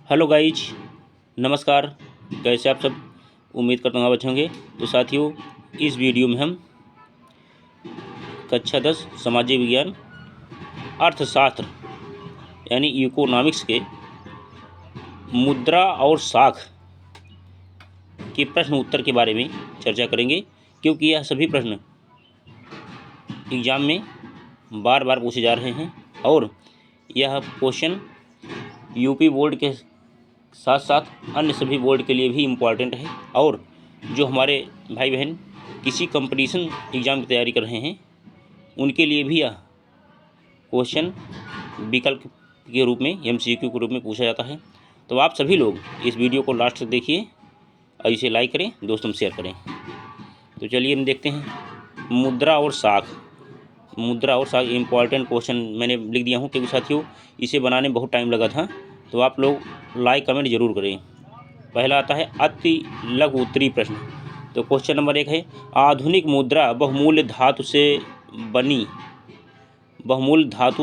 Hello guys, नमस्कार। कैसे आप सब? उम्मीद करता हूँ आप अच्छे होंगे। तो साथियों, इस वीडियो में हम कक्षा 10 सामाजिक विज्ञान अर्थशास्त्र यानी इकोनॉमिक्स के मुद्रा और साख के प्रश्न उत्तर के बारे में चर्चा करेंगे, क्योंकि यह सभी प्रश्न एग्ज़ाम में बार बार पूछे जा रहे हैं और यह क्वेश्चन यूपी बोर्ड के साथ साथ अन्य सभी बोर्ड के लिए भी इम्पॉर्टेंट है। और जो हमारे भाई बहन किसी कंपटीशन एग्ज़ाम की तैयारी कर रहे हैं उनके लिए भी यह क्वेश्चन विकल्प के रूप में एमसीक्यू के रूप में पूछा जाता है। तो आप सभी लोग इस वीडियो को लास्ट तक देखिए और इसे लाइक करें, दोस्तों में शेयर करें। तो चलिए हम देखते हैं मुद्रा और साख इम्पॉर्टेंट क्वेश्चन मैंने लिख दिया हूँ, क्योंकि साथियों इसे बनाने में बहुत टाइम लगा था। तो आप लोग लाइक कमेंट जरूर करें। पहला आता है अति लघु उत्तरीय प्रश्न। तो क्वेश्चन नंबर 1 है, आधुनिक मुद्रा बहुमूल्य धातु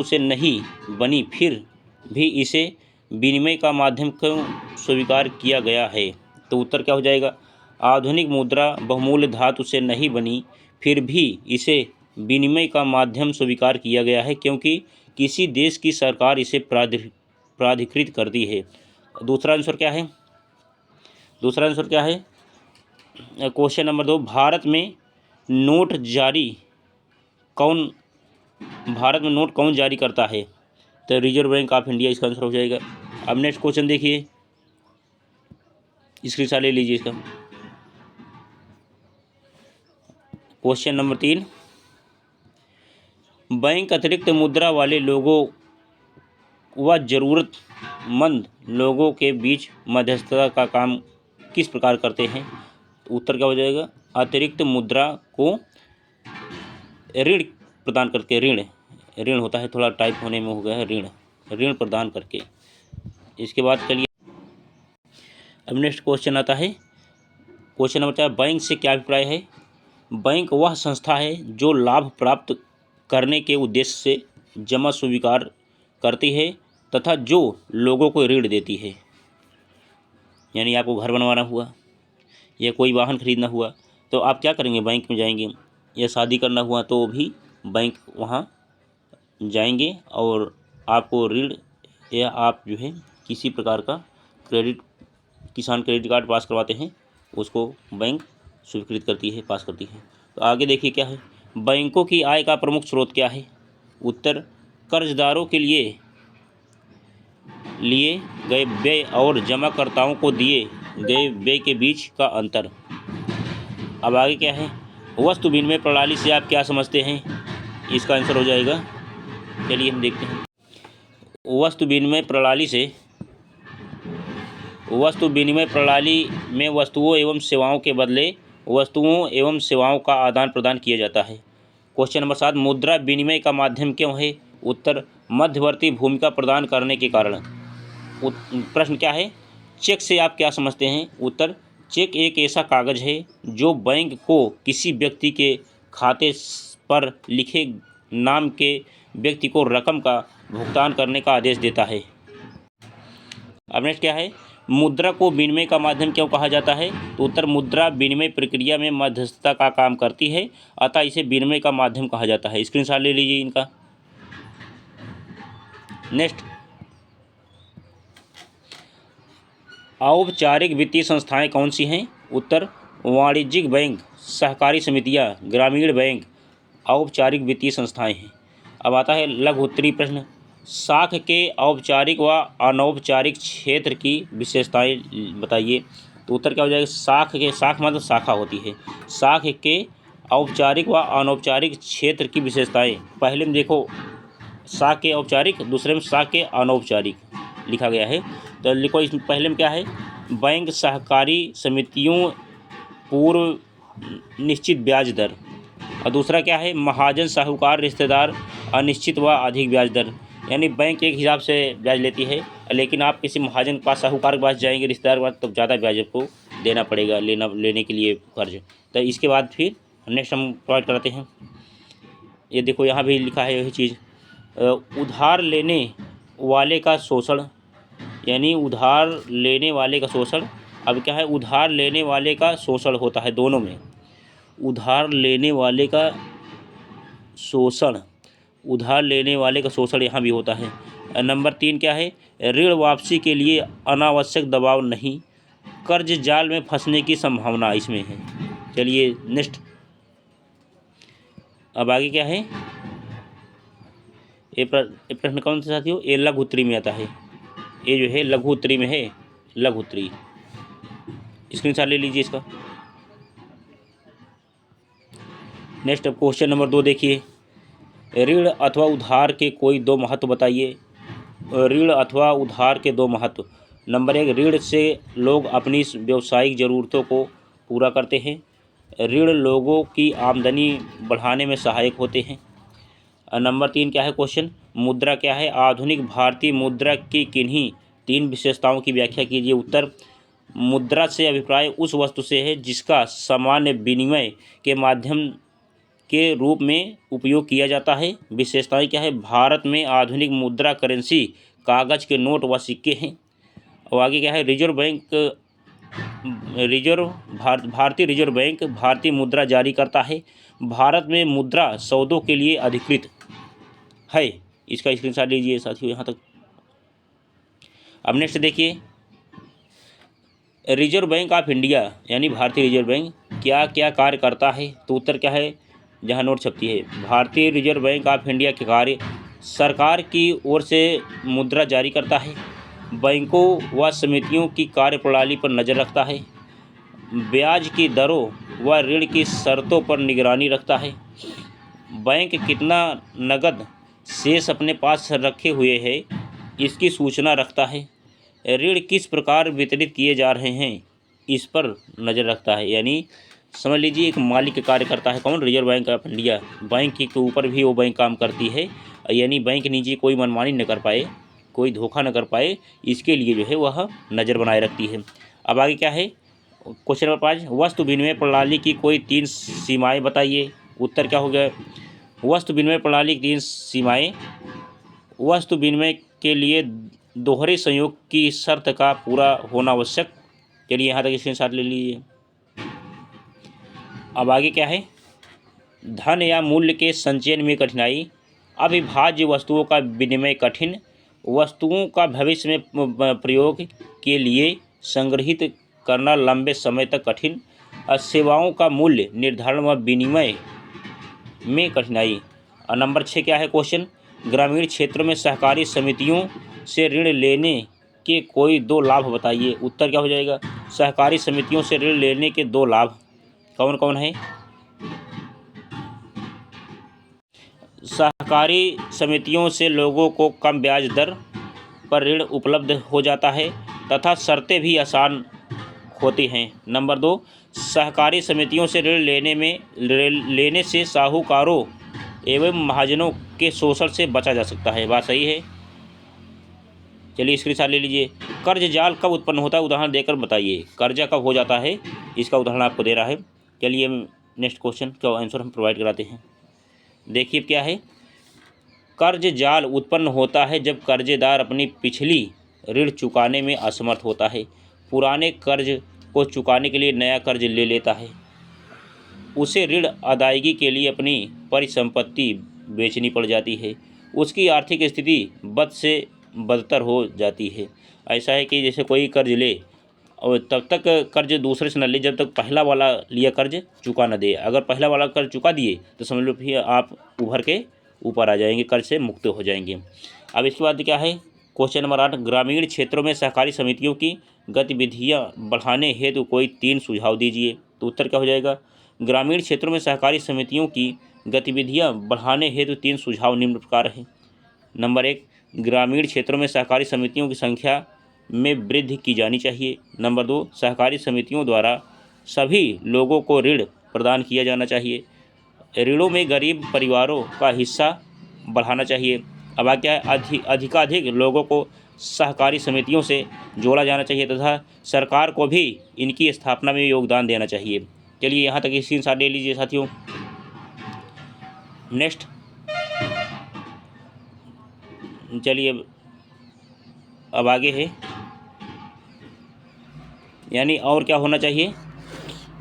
से नहीं बनी, फिर भी इसे विनिमय का माध्यम क्यों स्वीकार किया गया है? तो उत्तर क्या हो जाएगा? आधुनिक मुद्रा बहुमूल्य धातु से नहीं बनी, फिर भी इसे विनिमय का माध्यम स्वीकार किया गया है क्योंकि किसी देश की सरकार इसे प्राधिकृत करती है। दूसरा आंसर क्या है? क्वेश्चन नंबर 2, भारत में नोट कौन जारी करता है? तो रिजर्व बैंक ऑफ इंडिया इसका आंसर हो जाएगा। अब नेक्स्ट क्वेश्चन देखिए, स्क्रीनशॉट ले लीजिए इसका। क्वेश्चन नंबर 3, बैंक अतिरिक्त मुद्रा वाले लोगों व ज़रूरतमंद लोगों के बीच मध्यस्थता का काम किस प्रकार करते हैं? तो उत्तर क्या हो जाएगा? अतिरिक्त मुद्रा को ऋण प्रदान करके, ऋण होता है, थोड़ा टाइप होने में हो गया है, ऋण प्रदान करके। इसके बाद चलिए अब नेक्स्ट क्वेश्चन आता है। क्वेश्चन नंबर 4, बैंक से क्या अभिप्राय है? बैंक वह संस्था है जो लाभ प्राप्त करने के उद्देश्य से जमा स्वीकार करती है तथा जो लोगों को ऋण देती है। यानी आपको घर बनवाना हुआ या कोई वाहन खरीदना हुआ तो आप क्या करेंगे? बैंक में जाएंगे। या शादी करना हुआ तो भी बैंक वहाँ जाएंगे और आपको ऋण, या आप जो है किसी प्रकार का किसान क्रेडिट कार्ड पास करवाते हैं, उसको बैंक स्वीकृत करती है, पास करती है। तो आगे देखिए क्या है, बैंकों की आय का प्रमुख स्रोत क्या है? उत्तर, कर्जदारों के लिए गए व्यय और जमाकर्ताओं को दिए गए व्यय के बीच का अंतर। अब आगे क्या है, वस्तु विनिमय प्रणाली से आप क्या समझते हैं? इसका आंसर हो जाएगा, चलिए हम देखते हैं। वस्तु विनिमय प्रणाली में वस्तुओं एवं सेवाओं के बदले वस्तुओं एवं सेवाओं का आदान प्रदान किया जाता है। क्वेश्चन नंबर 7, मुद्रा विनिमय का माध्यम क्यों है? उत्तर, मध्यवर्ती भूमिका प्रदान करने के कारण। प्रश्न क्या है, चेक से आप क्या समझते हैं? उत्तर, चेक एक ऐसा कागज़ है जो बैंक को किसी व्यक्ति के खाते पर लिखे नाम के व्यक्ति को रकम का भुगतान करने का आदेश देता है। अब नेक्स्ट क्या है, मुद्रा को विनिमय का माध्यम क्यों कहा जाता है? तो उत्तर, मुद्रा विनिमय प्रक्रिया में मध्यस्थता का काम करती है, अतः इसे विनिमय का माध्यम कहा जाता है। स्क्रीनशॉट ले लीजिए इनका। नेक्स्ट, औपचारिक वित्तीय संस्थाएं कौन सी हैं? उत्तर, वाणिज्यिक बैंक, सहकारी समितियां, ग्रामीण बैंक औपचारिक वित्तीय संस्थाएं हैं। अब आता है लघु उत्तरीय प्रश्न, साख के औपचारिक व अनौपचारिक क्षेत्र की विशेषताएं बताइए। तो उत्तर क्या हो जाएगा? साख मतलब शाखा होती है। साख के औपचारिक व अनौपचारिक क्षेत्र की विशेषताएं, पहले में देखो साख के औपचारिक, दूसरे में साख के अनौपचारिक लिखा गया है। तो लिखो, इसमें पहले में क्या है, बैंक, सहकारी समितियों, पूर्व निश्चित ब्याज दर। और दूसरा क्या है, महाजन, साहूकार, रिश्तेदार, अनिश्चित व अधिक ब्याज दर। यानी बैंक एक हिसाब से ब्याज लेती है, लेकिन आप किसी महाजन के पास, साहूकार के पास जाएंगे, रिश्तेदार के पास, तो ज़्यादा ब्याज आपको देना पड़ेगा लेने के लिए कर्ज। तो इसके बाद फिर नेक्स्ट हम प्रोवाइड कराते हैं। ये देखो यहाँ भी लिखा है यही चीज़, उधार लेने वाले का शोषण, यानी उधार लेने वाले का शोषण। अब क्या है, उधार लेने वाले का शोषण होता है दोनों में, उधार लेने वाले का शोषण, उधार लेने वाले का शोषण यहाँ भी होता है। नंबर 3 क्या है, ऋण वापसी के लिए अनावश्यक दबाव नहीं, कर्ज जाल में फंसने की संभावना इसमें है। चलिए नेक्स्ट, अब आगे क्या है, ये प्रश्न कौन सा साथियों, ये लघु उत्तरी में आता है, ये जो है लघु उत्तरी में है, लघु उत्तरी, स्क्रीनशॉट ले लीजिए इसका। नेक्स्ट अब क्वेश्चन नंबर 2 देखिए, ऋण अथवा उधार के कोई दो महत्व बताइए। ऋण अथवा उधार के दो महत्व। नंबर 1, ऋण से लोग अपनी व्यावसायिक ज़रूरतों को पूरा करते हैं। ऋण लोगों की आमदनी बढ़ाने में सहायक होते हैं। नंबर 3 क्या है क्वेश्चन, मुद्रा क्या है, आधुनिक भारतीय मुद्रा की किन्हीं 3 विशेषताओं की व्याख्या कीजिए। उत्तर, मुद्रा से अभिप्राय उस वस्तु से है जिसका सामान्य विनिमय के माध्यम के रूप में उपयोग किया जाता है। विशेषताएं क्या है, भारत में आधुनिक मुद्रा करेंसी कागज़ के नोट व सिक्के हैं। और आगे क्या है, भारतीय रिजर्व बैंक भारतीय मुद्रा जारी करता है। भारत में मुद्रा सौदों के लिए अधिकृत है। इसका स्क्रीनशॉट लीजिए साथियों यहाँ तक। अब नेक्स्ट देखिए, रिजर्व बैंक ऑफ इंडिया यानी भारतीय रिजर्व बैंक क्या क्या कार्य करता है। तो उत्तर क्या है, जहाँ नोट छपती है, भारतीय रिजर्व बैंक ऑफ इंडिया के कार्य, सरकार की ओर से मुद्रा जारी करता है, बैंकों व समितियों की कार्यप्रणाली पर नज़र रखता है, ब्याज की दरों व ऋण की शर्तों पर निगरानी रखता है, बैंक कितना नकद शेष अपने पास रखे हुए है इसकी सूचना रखता है, ऋण किस प्रकार वितरित किए जा रहे हैं इस पर नज़र रखता है। यानी समझ लीजिए एक मालिक कार्य करता है कौन, reserve bank of India. Bank के ऊपर भी वो बैंक काम करती है, यानी बैंक नीचे कोई मनमानी न कर पाए, कोई धोखा न कर पाए, इसके लिए जो है वह नज़र बनाए रखती है। अब आगे क्या है, क्वेश्चन नंबर 5, वस्तु विनिमय प्रणाली की कोई 3 सीमाएँ बताइए। उत्तर क्या हो गया, वस्तु विनिमय प्रणाली की 3 सीमाएँ, वस्तु विनिमय के लिए दोहरे संयोग की शर्त का पूरा होना आवश्यक। चलिए यहाँ तक स्क्रीनशॉट ले लीजिए। अब आगे क्या है, धन या मूल्य के संचयन में कठिनाई, अविभाज्य वस्तुओं का विनिमय कठिन, वस्तुओं का भविष्य में प्रयोग के लिए संग्रहित करना लंबे समय तक कठिन, सेवाओं का मूल्य निर्धारण व विनिमय में कठिनाई। और नंबर 6 क्या है क्वेश्चन, ग्रामीण क्षेत्रों में सहकारी समितियों से ऋण लेने के कोई 2 लाभ बताइए। उत्तर क्या हो जाएगा, सहकारी समितियों से ऋण लेने के 2 लाभ कौन कौन है। सहकारी समितियों से लोगों को कम ब्याज दर पर ऋण उपलब्ध हो जाता है तथा शर्तें भी आसान होती हैं। नंबर 2, सहकारी समितियों से ऋण लेने से साहूकारों एवं महाजनों के शोषण से बचा जा सकता है। बात सही है। चलिए स्क्रीनशॉट ले लीजिए। कर्ज जाल कब उत्पन्न होता है, उदाहरण देकर बताइए। कर्जा कब हो जाता है, इसका उदाहरण आपको दे रहा है। चलिए नेक्स्ट क्वेश्चन का आंसर हम प्रोवाइड कराते हैं। देखिए क्या है, कर्ज जाल उत्पन्न होता है जब कर्जेदार अपनी पिछली ऋण चुकाने में असमर्थ होता है, पुराने कर्ज को चुकाने के लिए नया कर्ज ले लेता है, उसे ऋण अदायगी के लिए अपनी परिसंपत्ति बेचनी पड़ जाती है, उसकी आर्थिक स्थिति बद से बदतर हो जाती है। ऐसा है कि जैसे कोई कर्ज ले और तब तक कर्ज दूसरे से न ले जब तक पहला वाला लिया कर्ज चुका न दे। अगर पहला वाला कर्ज चुका दिए तो समझ लो फिर आप उभर के ऊपर आ जाएंगे, कर्ज से मुक्त हो जाएंगे। अब इसके बाद क्या है, क्वेश्चन नंबर 8, ग्रामीण क्षेत्रों में सहकारी समितियों की गतिविधियां बढ़ाने हेतु कोई 3 सुझाव दीजिए। तो उत्तर क्या हो जाएगा, ग्रामीण क्षेत्रों में सहकारी समितियों की गतिविधियां बढ़ाने हेतु 3 सुझाव निम्न प्रकार हैं। नंबर 1, ग्रामीण क्षेत्रों में सहकारी समितियों की संख्या में वृद्धि की जानी चाहिए। नंबर 2, सहकारी समितियों द्वारा सभी लोगों को ऋण प्रदान किया जाना चाहिए, ऋणों में गरीब परिवारों का हिस्सा बढ़ाना चाहिए। अब क्या है, अधिकाधिक लोगों को सहकारी समितियों से जोड़ा जाना चाहिए तथा सरकार को भी इनकी स्थापना में योगदान देना चाहिए। चलिए यहाँ तक स्क्रीनशॉट ले लीजिए साथियों। नेक्स्ट चलिए अब आगे है यानी और क्या होना चाहिए,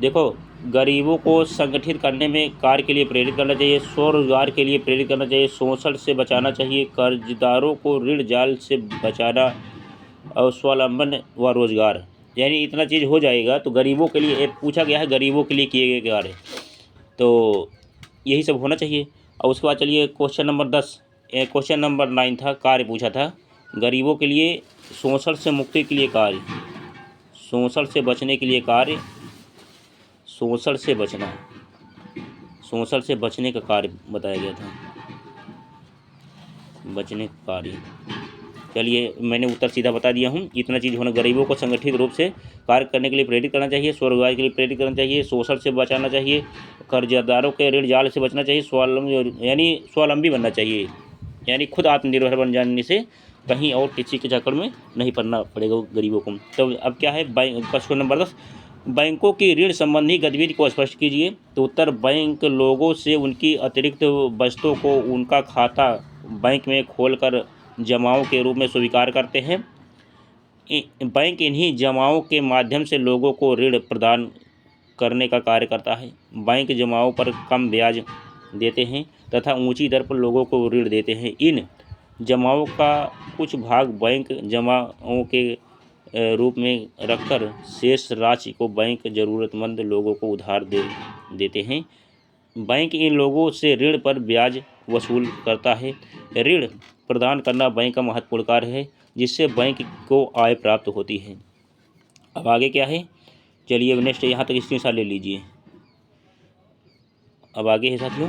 देखो, गरीबों को संगठित करने में कार्य के लिए प्रेरित करना चाहिए, स्वरोजगार के लिए प्रेरित करना चाहिए, शोषण से बचाना चाहिए, कर्जदारों को ऋण जाल से बचाना और स्वावलंबन व रोजगार। यानी इतना चीज़ हो जाएगा तो गरीबों के लिए, एक पूछा गया है गरीबों के लिए किए गए कार्य, तो यही सब होना चाहिए। और उसके बाद चलिए क्वेश्चन नंबर 10, क्वेश्चन नंबर 9 था, कार्य पूछा था गरीबों के लिए शोषण से मुक्ति के लिए कार्य, शोषण से बचने के लिए कार्य, शोषण से बचना, शोषण से बचने का कार्य बताया गया था, बचने का कार्य। चलिए मैंने उत्तर सीधा बता दिया हूँ, इतना चीज़ होना, गरीबों को संगठित रूप से कार्य करने के लिए प्रेरित करना चाहिए, स्वरोजगार के लिए प्रेरित करना चाहिए, शोषण से बचाना चाहिए, कर्जदारों के ऋण जाल से बचना चाहिए, स्वावलंबी बनना चाहिए, यानी खुद आत्मनिर्भर बन जाने से कहीं और किसी के चक्कर में नहीं पड़ना पड़ेगा गरीबों को। तो अब क्या है, क्वेश्चन नंबर 10, बैंकों की ऋण संबंधी गतिविधि को स्पष्ट कीजिए। तो उत्तर, बैंक लोगों से उनकी अतिरिक्त बचतों को उनका खाता बैंक में खोलकर जमाओं के रूप में स्वीकार करते हैं। बैंक इन्हीं जमाओं के माध्यम से लोगों को ऋण प्रदान करने का कार्य करता है। बैंक जमाओं पर कम ब्याज देते हैं तथा ऊंची दर पर लोगों को ऋण देते हैं। इन जमाओं का कुछ भाग बैंक जमाओं के रूप में रखकर शेष राशि को बैंक ज़रूरतमंद लोगों को उधार देते हैं। बैंक इन लोगों से ऋण पर ब्याज वसूल करता है। ऋण प्रदान करना बैंक का महत्वपूर्ण कार्य है, जिससे बैंक को आय प्राप्त होती है। अब आगे क्या है, चलिए नेक्स्ट यहाँ तक स्क्रीनशॉट ले लीजिए। अब आगे है साथियों,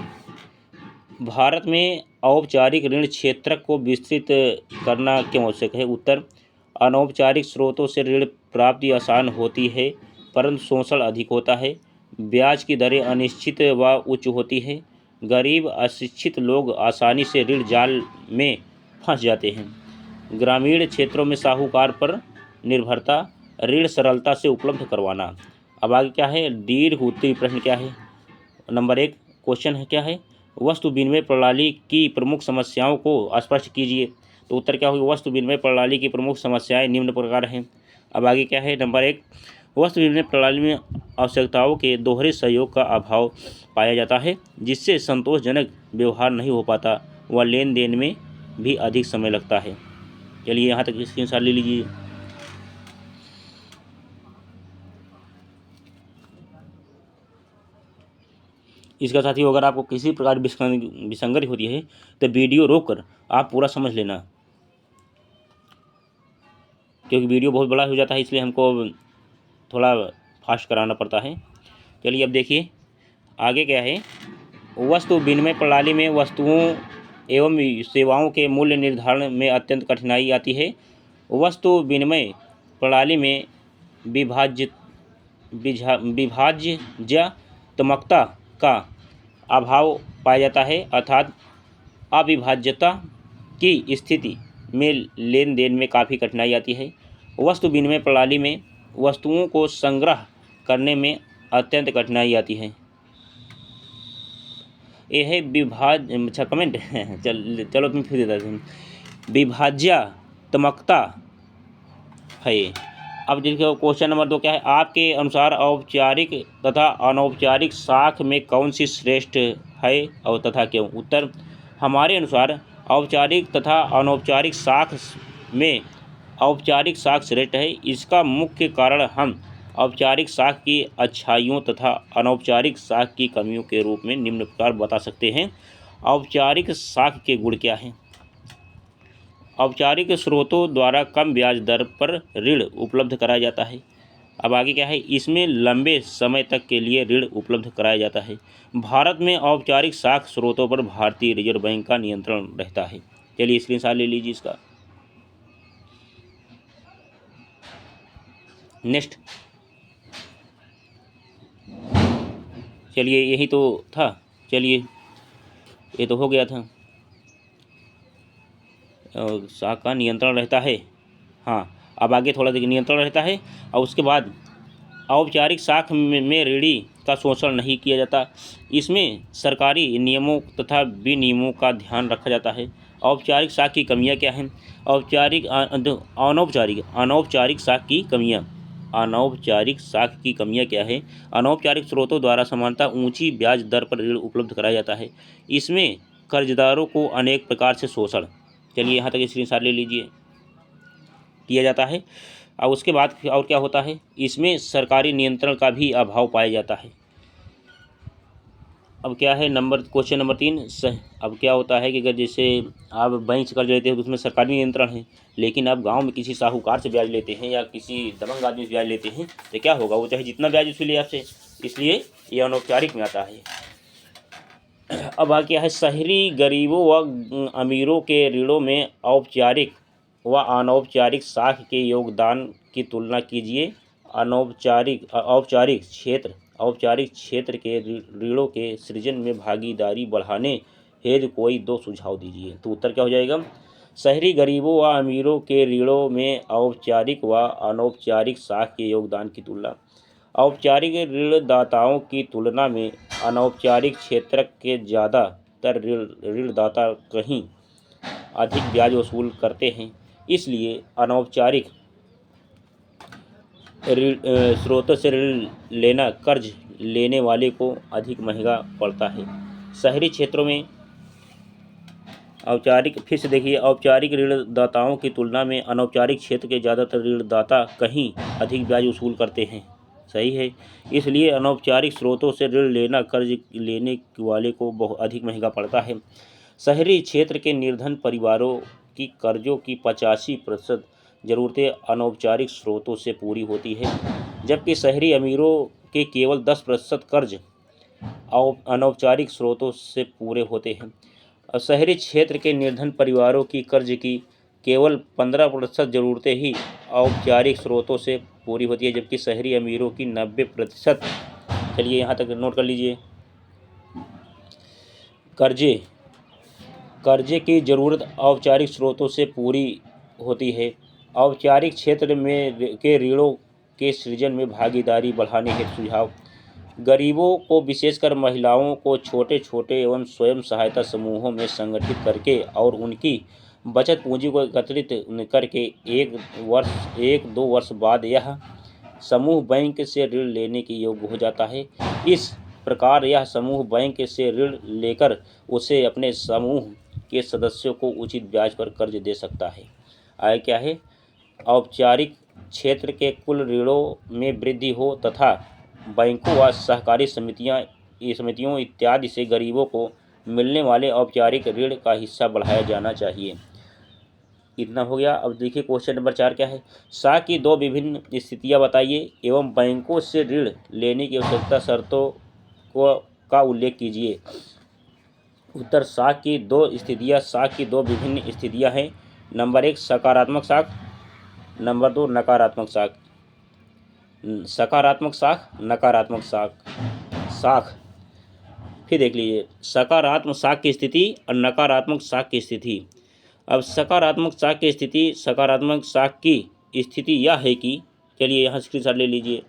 भारत में औपचारिक ऋण क्षेत्र को विस्तृत करना क्यों आवश्यक है। उत्तर, अनौपचारिक स्रोतों से ऋण प्राप्ति आसान होती है परंतु शोषण अधिक होता है। ब्याज की दरें अनिश्चित व उच्च होती है। गरीब अशिक्षित लोग आसानी से ऋण जाल में फंस जाते हैं। ग्रामीण क्षेत्रों में साहूकार पर निर्भरता, ऋण सरलता से उपलब्ध करवाना। अब आगे क्या है, दीर्घ उत्तरी प्रश्न क्या है। नंबर 1 क्वेश्चन है क्या है, वस्तु विनिमय प्रणाली की प्रमुख समस्याओं को स्पष्ट कीजिए। तो उत्तर क्या होगा, वस्तु विनिमय प्रणाली की प्रमुख समस्याएं निम्न प्रकार हैं। अब आगे क्या है, नंबर 1, वस्तु विनिमय प्रणाली में आवश्यकताओं के दोहरे सहयोग का अभाव पाया जाता है, जिससे संतोषजनक व्यवहार नहीं हो पाता व लेन देन में भी अधिक समय लगता है। चलिए यहाँ तक स्क्रीनशॉट ले लीजिए। इसका साथियों, अगर आपको किसी प्रकार विसंगति होती है तो वीडियो रोककर आप पूरा समझ लेना, क्योंकि वीडियो बहुत बड़ा हो जाता है, इसलिए हमको थोड़ा फास्ट कराना पड़ता है। चलिए अब देखिए आगे क्या है, वस्तु विनिमय प्रणाली में वस्तुओं एवं सेवाओं के मूल्य निर्धारण में अत्यंत कठिनाई आती है। वस्तु विनिमय प्रणाली में विभाज्यतामकता का अभाव पाया जाता है, अर्थात अविभाज्यता की स्थिति में लेन देन में काफ़ी कठिनाई आती है। वस्तु विनिमय प्रणाली में वस्तुओं को संग्रह करने में अत्यंत कठिनाई आती है। यह कमेंट चलो मैं फिर देता हूँ, विभाज्यतामकता है। अब देखिए क्वेश्चन नंबर 2 क्या है, आपके अनुसार औपचारिक तथा अनौपचारिक साख में कौन सी श्रेष्ठ है और तथा क्यों। उत्तर, हमारे अनुसार औपचारिक तथा अनौपचारिक साख में औपचारिक साख श्रेष्ठ है। इसका मुख्य कारण हम औपचारिक साख की अच्छाइयों तथा अनौपचारिक साख की कमियों के रूप में निम्न प्रकार बता सकते हैं। औपचारिक साख के गुण क्या हैं। औपचारिक स्रोतों द्वारा कम ब्याज दर पर ऋण उपलब्ध कराया जाता है। अब आगे क्या है, इसमें लंबे समय तक के लिए ऋण उपलब्ध कराया जाता है। भारत में औपचारिक साख स्रोतों पर भारतीय रिजर्व बैंक का नियंत्रण रहता है। चलिए स्क्रीनशॉट ले लीजिए इसका। नेक्स्ट, चलिए यही तो था, चलिए ये तो हो गया था, साख का नियंत्रण रहता है। हाँ, अब आगे थोड़ा देखिए, नियंत्रण रहता है और उसके बाद औपचारिक साख में ऋणी का शोषण नहीं किया जाता। इसमें सरकारी नियमों तथा विनियमों का ध्यान रखा जाता है। औपचारिक साख की कमियां क्या हैं। अनौपचारिक साख की कमियां, अनौपचारिक साख की कमियां क्या है। अनौपचारिक स्रोतों द्वारा सामान्यतः ऊंची ब्याज दर पर ऋण उपलब्ध कराया जाता है। इसमें कर्जदारों को अनेक प्रकार से शोषण, चलिए यहाँ तक स्क्रीनशॉट ले लीजिए, किया जाता है। और उसके बाद और क्या होता है, इसमें सरकारी नियंत्रण का भी अभाव पाया जाता है। अब क्या है क्वेश्चन नंबर 3। अब क्या होता है कि अगर जैसे आप बैंक से कर्ज लेते हैं तो उसमें सरकारी नियंत्रण है, लेकिन आप गांव में किसी साहूकार से ब्याज लेते हैं या किसी दबंग आदमी से ब्याज लेते हैं तो क्या होगा, वो चाहे जितना ब्याज उसके लिए आपसे, इसलिए ये अनौपचारिक में आता है। अब आ क्या है, शहरी गरीबों व अमीरों के ऋणों में औपचारिक व अनौपचारिक साख के योगदान की तुलना कीजिए। औपचारिक क्षेत्र के ऋणों के सृजन में भागीदारी बढ़ाने हेतु कोई 2 सुझाव दीजिए। तो उत्तर क्या हो जाएगा, शहरी गरीबों व अमीरों के ऋणों में औपचारिक व अनौपचारिक साख के योगदान की तुलना। औपचारिक ऋणदाताओं की तुलना में अनौपचारिक क्षेत्र के ज़्यादातर ऋणदाता कहीं अधिक ब्याज वसूल करते हैं, इसलिए अनौपचारिक स्रोतों से ऋण लेना कर्ज लेने वाले को अधिक महंगा पड़ता है। शहरी क्षेत्रों में फिर से देखिए, औपचारिक ऋणदाताओं की तुलना में अनौपचारिक क्षेत्र के ज़्यादातर ऋणदाता कहीं अधिक ब्याज वसूल करते हैं, सही है, इसलिए अनौपचारिक स्रोतों से ऋण लेना कर्ज लेने वाले को बहुत अधिक महंगा पड़ता है। शहरी क्षेत्र के निर्धन परिवारों की कर्जों की 85% ज़रूरतें अनौपचारिक स्रोतों से पूरी होती है, जबकि शहरी अमीरों के केवल 10% कर्ज अनौपचारिक स्रोतों से पूरे होते हैं। और शहरी क्षेत्र के निर्धन परिवारों की कर्ज की केवल 15% ज़रूरतें ही औपचारिक स्रोतों से पूरी होती है, जबकि शहरी अमीरों की 90%, चलिए यहाँ तक नोट कर लीजिए, कर्जे की ज़रूरत औपचारिक स्रोतों से पूरी होती है। औपचारिक क्षेत्र में के ऋणों के सृजन में भागीदारी बढ़ाने हेतु सुझाव। गरीबों को, विशेषकर महिलाओं को छोटे छोटे एवं स्वयं सहायता समूहों में संगठित करके और उनकी बचत पूंजी को एकत्रित करके 1-2 वर्ष बाद यह समूह बैंक से ऋण लेने के योग्य हो जाता है। इस प्रकार यह समूह बैंक से ऋण लेकर उसे अपने समूह के सदस्यों को उचित ब्याज पर कर्ज दे सकता है। आगे क्या है, औपचारिक क्षेत्र के कुल ऋणों में वृद्धि हो तथा बैंकों व सहकारी समितियों इत्यादि से गरीबों को मिलने वाले औपचारिक ऋण का हिस्सा बढ़ाया जाना चाहिए। इतना हो गया। अब देखिए क्वेश्चन नंबर 4 क्या है, साख की 2 विभिन्न स्थितियां बताइए एवं बैंकों से ऋण लेने की आवश्यकता शर्तों का उल्लेख कीजिए। उत्तर, साख की 2 विभिन्न स्थितियां हैं। नंबर 1 सकारात्मक साख, नंबर 2 नकारात्मक साख। सकारात्मक साख, नकारात्मक साख। फिर देख लीजिए सकारात्मक साख की स्थिति और नकारात्मक साख की स्थिति। अब सकारात्मक साख की स्थिति, सकारात्मक साख की स्थिति यह है कि, चलिए यहाँ स्क्रीनशॉट ले लीजिए,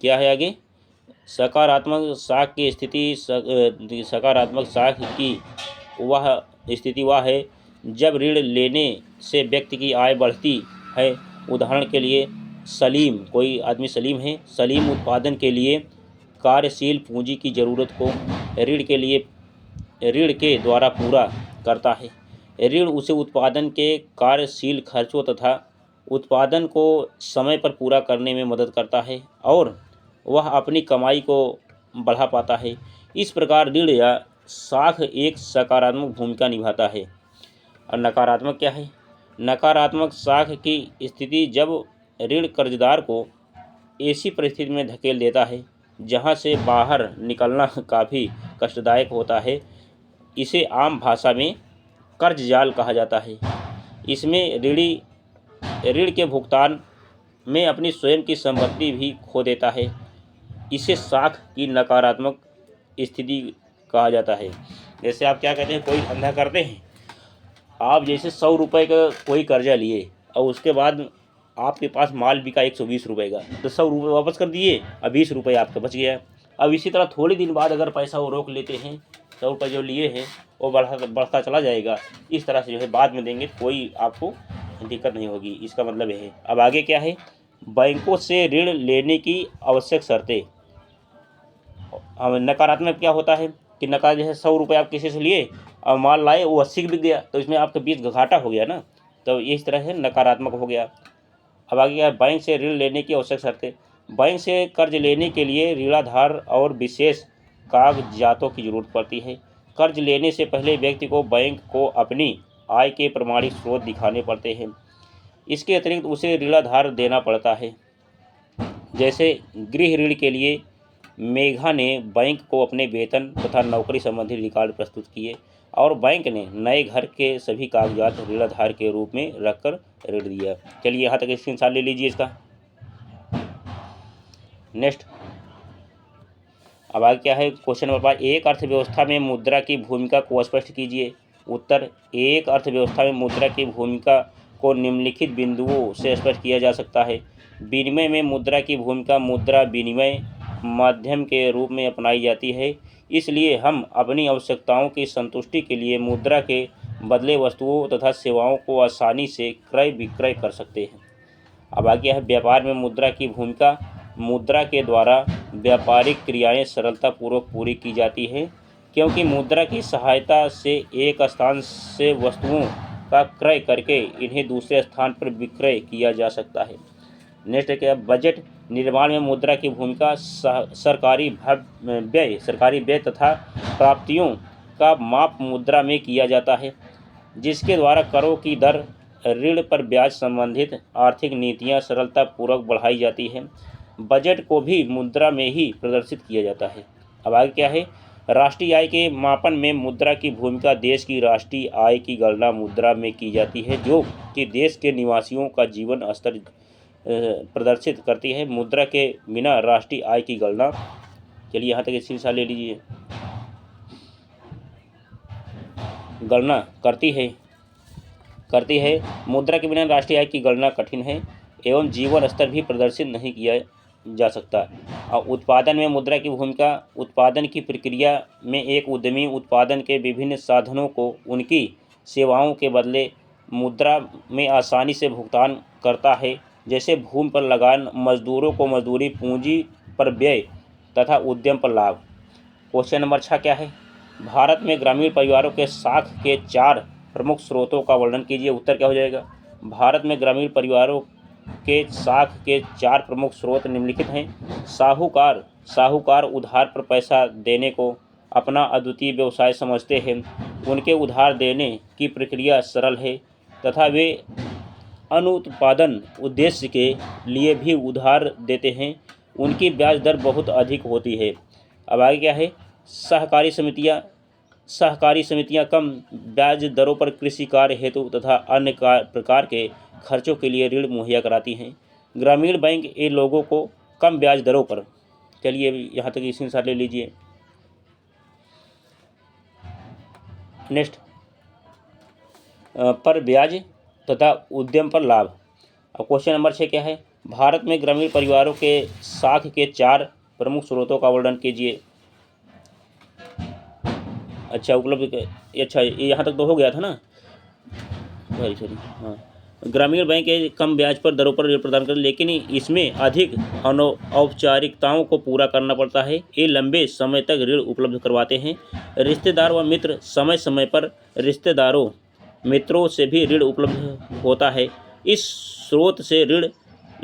क्या है आगे, सकारात्मक साख की स्थिति, सकारात्मक साख की वह स्थिति वह है जब ऋण लेने से व्यक्ति की आय बढ़ती है। उदाहरण के लिए सलीम, कोई आदमी सलीम है, सलीम उत्पादन के लिए कार्यशील पूंजी की ज़रूरत को ऋण के द्वारा पूरा करता है। ऋण उसे उत्पादन के कार्यशील खर्चों तथा उत्पादन को समय पर पूरा करने में मदद करता है और वह अपनी कमाई को बढ़ा पाता है। इस प्रकार ऋण या साख एक सकारात्मक भूमिका निभाता है। और नकारात्मक क्या है, नकारात्मक साख की स्थिति जब ऋण कर्जदार को ऐसी परिस्थिति में धकेल देता है जहां से बाहर निकलना काफ़ी कष्टदायक होता है। इसे आम भाषा में कर्ज जाल कहा जाता है। इसमें ऋणी ऋण के भुगतान में अपनी स्वयं की संपत्ति भी खो देता है। इसे साख की नकारात्मक स्थिति कहा जाता है। जैसे आप क्या कहते हैं, कोई धंधा करते हैं, आप जैसे 100 रुपये का कोई कर्जा लिए और उसके बाद आपके पास माल बिका 120 रुपये का, तो 100 रुपये वापस कर दिए और 20 रुपये आपका बच गया। अब इसी तरह थोड़े दिन बाद अगर पैसा वो रोक लेते हैं, 100 रुपये जो लिए हैं वो बढ़ता चला जाएगा। इस तरह से जो है बाद में देंगे, कोई आपको दिक्कत नहीं होगी, इसका मतलब है। अब आगे क्या है, बैंकों से ऋण लेने की आवश्यक शर्तें। अब नकारात्मक क्या होता है कि नकार जैसे 100 रुपये आप किसी से लिए और माल लाए वो 80 बिक गया, तो इसमें आपका 20 घाटा हो गया ना, तो इस तरह से नकारात्मक हो गया। अब आगे क्या है, बैंक से ऋण लेने की आवश्यक शर्तें। बैंक से कर्ज लेने के लिए ऋणाधार और विशेष कागजातों की जरूरत पड़ती है। कर्ज लेने से पहले व्यक्ति को बैंक को अपनी आय के प्रमाणिक स्रोत दिखाने पड़ते हैं। इसके अतिरिक्त उसे ऋणाधार देना पड़ता है। जैसे गृह ऋण के लिए मेघा ने बैंक को अपने वेतन तथा नौकरी संबंधी रिकॉर्ड प्रस्तुत किए और बैंक ने नए घर के सभी कागजात ऋणाधार के रूप में रखकर ऋण दिया। चलिए यहाँ तक स्क्रीनशॉट ले लीजिए इसका। नेक्स्ट, अब आगे क्या है, क्वेश्चन नंबर 5, एक अर्थव्यवस्था में मुद्रा की भूमिका को स्पष्ट कीजिए। उत्तर, एक अर्थव्यवस्था में मुद्रा की भूमिका को निम्नलिखित बिंदुओं से स्पष्ट किया जा सकता है। विनिमय में मुद्रा की भूमिका मुद्रा विनिमय माध्यम के रूप में अपनाई जाती है, इसलिए हम अपनी आवश्यकताओं की संतुष्टि के लिए मुद्रा के बदले वस्तुओं तथा सेवाओं को आसानी से क्रय विक्रय कर सकते हैं। अब आगे है, व्यापार में मुद्रा की भूमिका। मुद्रा के द्वारा व्यापारिक क्रियाएं सरलतापूर्वक पूरी की जाती हैं, क्योंकि मुद्रा की सहायता से एक स्थान से वस्तुओं का क्रय करके इन्हें दूसरे स्थान पर विक्रय किया जा सकता है। नेक्स्ट क्या, बजट निर्माण में मुद्रा की भूमिका। सरकारी व्यय तथा प्राप्तियों का माप मुद्रा में किया जाता है, जिसके द्वारा करों की दर, ऋण पर ब्याज संबंधित आर्थिक नीतियां सरलतापूर्वक बढ़ाई जाती हैं। बजट को भी मुद्रा में ही प्रदर्शित किया जाता है। अब आगे क्या है, राष्ट्रीय आय के मापन में मुद्रा की भूमिका। देश की राष्ट्रीय आय की गणना मुद्रा में की जाती है, जो कि देश के निवासियों का जीवन स्तर प्रदर्शित करती है। मुद्रा के बिना राष्ट्रीय आय की गणना, चलिए यहाँ तक स्क्रीनशॉट ले लीजिए, गणना करती है। मुद्रा के बिना राष्ट्रीय आय की गणना कठिन है एवं जीवन स्तर भी प्रदर्शित नहीं किया जा सकता। और उत्पादन में मुद्रा की भूमिका। उत्पादन की प्रक्रिया में एक उद्यमी उत्पादन के विभिन्न साधनों को उनकी सेवाओं के बदले मुद्रा में आसानी से भुगतान करता है, जैसे भूमि पर लगान, मजदूरों को मजदूरी, पूंजी पर व्यय तथा उद्यम पर लाभ। क्वेश्चन नंबर 6 क्या है, भारत में ग्रामीण परिवारों के साख के 4 प्रमुख स्रोतों का वर्णन कीजिए। उत्तर क्या हो जाएगा, भारत में ग्रामीण परिवारों के साख के 4 प्रमुख स्रोत निम्नलिखित हैं। साहूकार उधार पर पैसा देने को अपना अद्वितीय व्यवसाय समझते हैं। उनके उधार देने की प्रक्रिया सरल है तथा वे अनुत्पादन उद्देश्य के लिए भी उधार देते हैं। उनकी ब्याज दर बहुत अधिक होती है। अब आगे क्या है, सहकारी समितियां कम ब्याज दरों पर कृषि कार्य हेतु तथा अन्य प्रकार के खर्चों के लिए ऋण मुहैया कराती हैं। ग्रामीण बैंक इन लोगों को कम ब्याज दरों पर, चलिए यहाँ तक स्क्रीनशॉट ले लीजिए। नेक्स्ट, पर ब्याज तथा उद्यम पर लाभ। अब क्वेश्चन नंबर 6 क्या है, भारत में ग्रामीण परिवारों के साख के 4 प्रमुख स्रोतों का वर्णन कीजिए। अच्छा, उपलब्ध, अच्छा यहाँ तक तो हो गया था ना, सॉरी हाँ। ग्रामीण बैंक कम ब्याज पर दरों पर ऋण प्रदान कर, लेकिन इसमें अधिक औपचारिकताओं को पूरा करना पड़ता है। ये लंबे समय तक ऋण उपलब्ध करवाते हैं। रिश्तेदार व मित्र, समय समय पर रिश्तेदारों मित्रों से भी ऋण उपलब्ध होता है। इस स्रोत से ऋण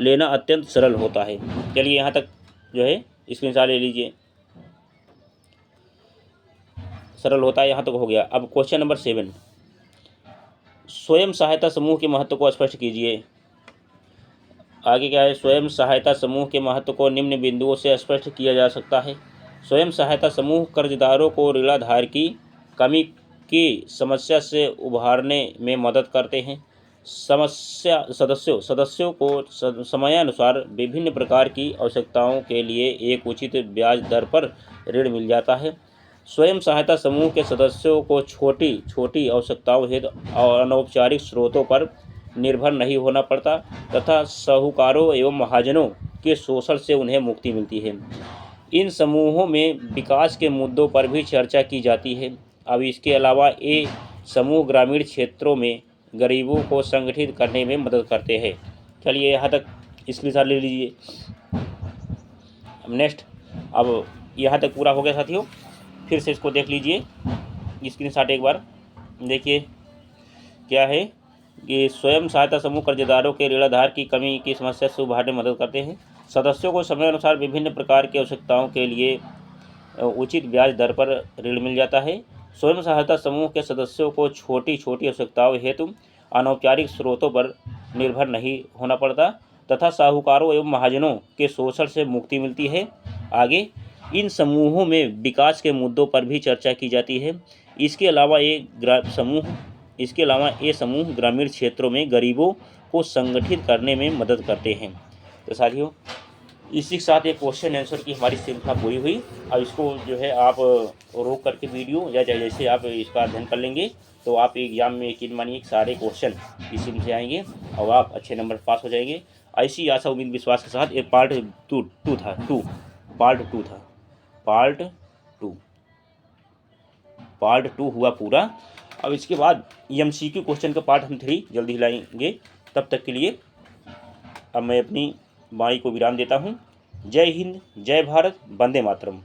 लेना अत्यंत सरल होता है। चलिए यहाँ तक जो है स्क्रीनशॉट ले लीजिए, सरल होता है, यहाँ तक हो गया। अब क्वेश्चन नंबर 7, स्वयं सहायता समूह के महत्व को स्पष्ट कीजिए। आगे क्या है, स्वयं सहायता समूह के महत्व को निम्न बिंदुओं से स्पष्ट किया जा सकता है। स्वयं सहायता समूह कर्जदारों को ऋणाधार की कमी की समस्या से उभारने में मदद करते हैं। सदस्यों को समयानुसार विभिन्न प्रकार की आवश्यकताओं के लिए एक उचित ब्याज दर पर ऋण मिल जाता है। स्वयं सहायता समूह के सदस्यों को छोटी छोटी आवश्यकताओं हेतु और अनौपचारिक स्रोतों पर निर्भर नहीं होना पड़ता तथा साहूकारों एवं महाजनों के शोषण से उन्हें मुक्ति मिलती है। इन समूहों में विकास के मुद्दों पर भी चर्चा की जाती है। अब इसके अलावा ये समूह ग्रामीण क्षेत्रों में गरीबों को संगठित करने में मदद करते हैं। चलिए यहाँ तक स्क्रीनशॉट ले लीजिए। नेक्स्ट, अब यहाँ तक पूरा हो गया साथियों, फिर से इसको देख लीजिए स्क्रीनशॉट एक बार। देखिए क्या है कि स्वयं सहायता समूह कर्जदारों के ऋणाधार की कमी की समस्या से उभारने में मदद करते हैं। सदस्यों को समय अनुसार विभिन्न प्रकार की आवश्यकताओं के लिए उचित ब्याज दर पर ऋण मिल जाता है। स्वयं सहायता समूह के सदस्यों को छोटी छोटी आवश्यकताओं हेतु अनौपचारिक स्रोतों पर निर्भर नहीं होना पड़ता तथा साहूकारों एवं महाजनों के शोषण से मुक्ति मिलती है। आगे, इन समूहों में विकास के मुद्दों पर भी चर्चा की जाती है। इसके अलावा ये समूह ग्रामीण क्षेत्रों में गरीबों को संगठित करने में मदद करते हैं। तो साथियों, इसी के साथ एक क्वेश्चन आंसर की हमारी श्रृंखला पूरी हुई। अब इसको जो है आप रोक करके वीडियो या जैसे आप इसका अध्ययन कर लेंगे तो आप एग्जाम में यकीन मानिए सारे क्वेश्चन इसी से आएंगे और आप अच्छे नंबर पास हो जाएंगे। ऐसी आशा उम्मीद विश्वास के साथ एक पार्ट टू हुआ पूरा। अब इसके बाद MCQ क्वेश्चन का पार्ट हम 3 जल्दी लाएंगे। तब तक के लिए अब मैं अपनी वाणी को विराम देता हूँ। जय हिंद, जय भारत, वंदे मातरम।